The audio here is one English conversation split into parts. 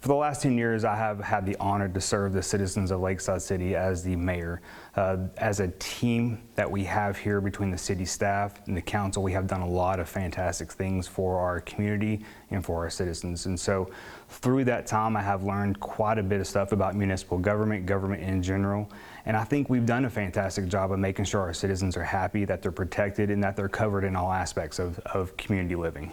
For the last 10 years, I have had the honor to serve the citizens of Lakeside City as the mayor. As a team that we have here between the city staff and the council, we have done a lot of fantastic things for our community and for our citizens. And so through that time, I have learned quite a bit of stuff about municipal government in general. And I think we've done a fantastic job of making sure our citizens are happy, that they're protected, and that they're covered in all aspects of community living.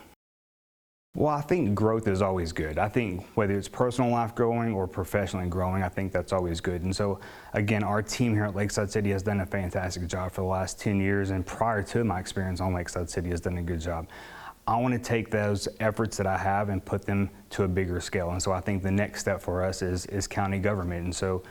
Well, I think growth is always good. I think whether it's personal life growing or professionally growing, I think that's always good. And so, again, our team here at Lakeside City has done a fantastic job for the last 10 years, and prior to my experience on Lakeside City has done a good job. I want to take those efforts that I have and put them to a bigger scale. And so I think the next step for us is county government. And so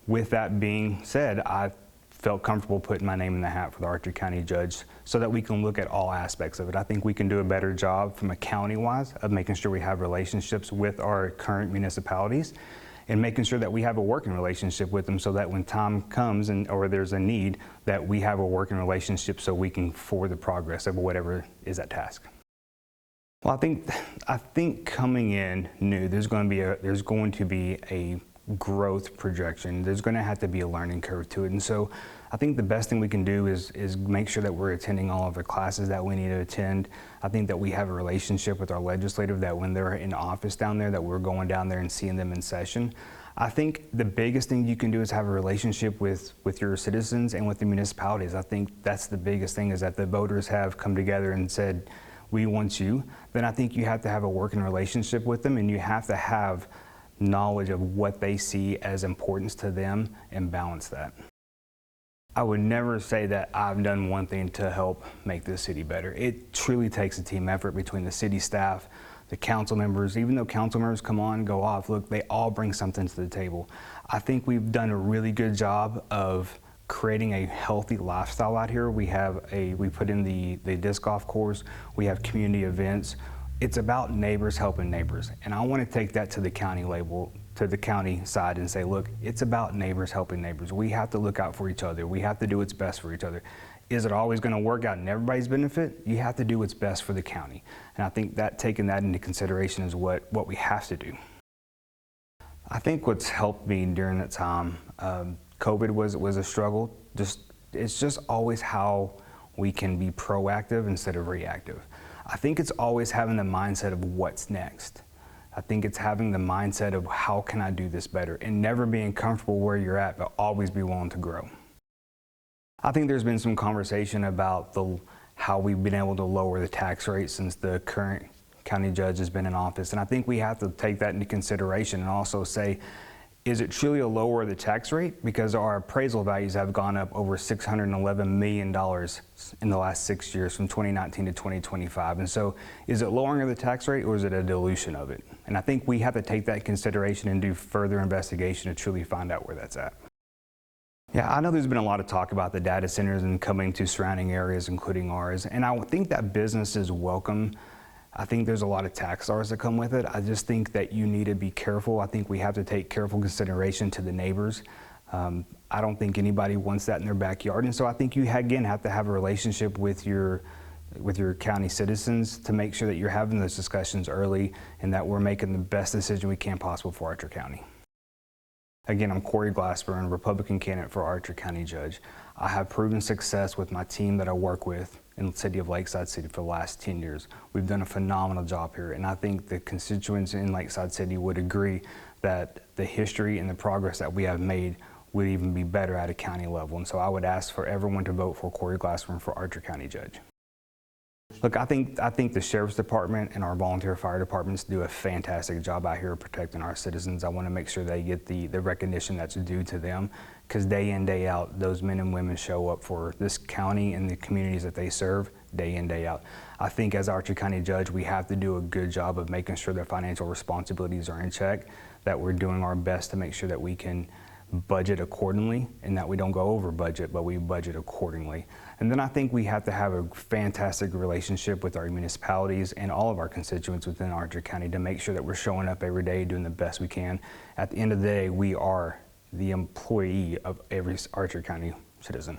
with that being said, I felt comfortable putting my name in the hat for the Archer County Judge so that we can look at all aspects of it. I think we can do a better job from a county-wise of making sure we have relationships with our current municipalities and making sure that we have a working relationship with them so that when time comes or there's a need, that we have a working relationship so we can forward the progress of whatever is at task. Well, I think coming in new, there's going to be a growth projection. There's going to have to be a learning curve to it. And so I think the best thing we can do is make sure that we're attending all of the classes that we need to attend. I think that we have a relationship with our legislative, that when they're in office down there, that we're going down there and seeing them in session. I think the biggest thing you can do is have a relationship with your citizens and with the municipalities. I think that's the biggest thing, is that the voters have come together and said, we want you. Then I think you have to have a working relationship with them, and you have to have knowledge of what they see as importance to them and balance that. I would never say that I've done one thing to help make this city better. It truly takes a team effort between the city staff, the council members. Even though council members come on, go off, look, they all bring something to the table. I think we've done a really good job of creating a healthy lifestyle out here. We put in the disc golf course, we have community events. It's about neighbors helping neighbors. And I want to take that to the county level, to the county side, and say, look, it's about neighbors helping neighbors. We have to look out for each other. We have to do what's best for each other. Is it always going to work out in everybody's benefit? You have to do what's best for the county. And I think that taking that into consideration is what we have to do. I think what's helped me during that time, COVID was a struggle. It's just always how we can be proactive instead of reactive. I think it's always having the mindset of what's next. I think it's having the mindset of how can I do this better, and never being comfortable where you're at, but always be willing to grow. I think there's been some conversation about how we've been able to lower the tax rate since the current county judge has been in office. And I think we have to take that into consideration and also say, is it truly a lower of the tax rate? Because our appraisal values have gone up over $611 million in the last 6 years, from 2019 to 2025. And so is it lowering of the tax rate, or is it a dilution of it? And I think we have to take that into consideration and do further investigation to truly find out where that's at. Yeah, I know there's been a lot of talk about the data centers and coming to surrounding areas, including ours. And I think that business is welcome. I think there's a lot of tax dollars that come with it. I just think that you need to be careful. I think we have to take careful consideration to the neighbors. I don't think anybody wants that in their backyard. And so I think you, again, have to have a relationship with your county citizens to make sure that you're having those discussions early and that we're making the best decision we can possible for Archer County. Again, I'm Cory Glassburn, Republican candidate for Archer County Judge. I have proven success with my team that I work with in the city of Lakeside City for the last 10 years. We've done a phenomenal job here, and I think the constituents in Lakeside City would agree that the history and the progress that we have made would even be better at a county level. And so I would ask for everyone to vote for Cory Glassburn for Archer County Judge. Look, I think the Sheriff's Department and our volunteer fire departments do a fantastic job out here protecting our citizens. I want to make sure they get the recognition that's due to them, because day in, day out, those men and women show up for this county and the communities that they serve day in, day out. I think as Archer County Judge, we have to do a good job of making sure their financial responsibilities are in check, that we're doing our best to make sure that we can budget accordingly and that we don't go over budget, but we budget accordingly. And then I think we have to have a fantastic relationship with our municipalities and all of our constituents within Archer County to make sure that we're showing up every day doing the best we can. At the end of the day, we are the employee of every Archer County citizen.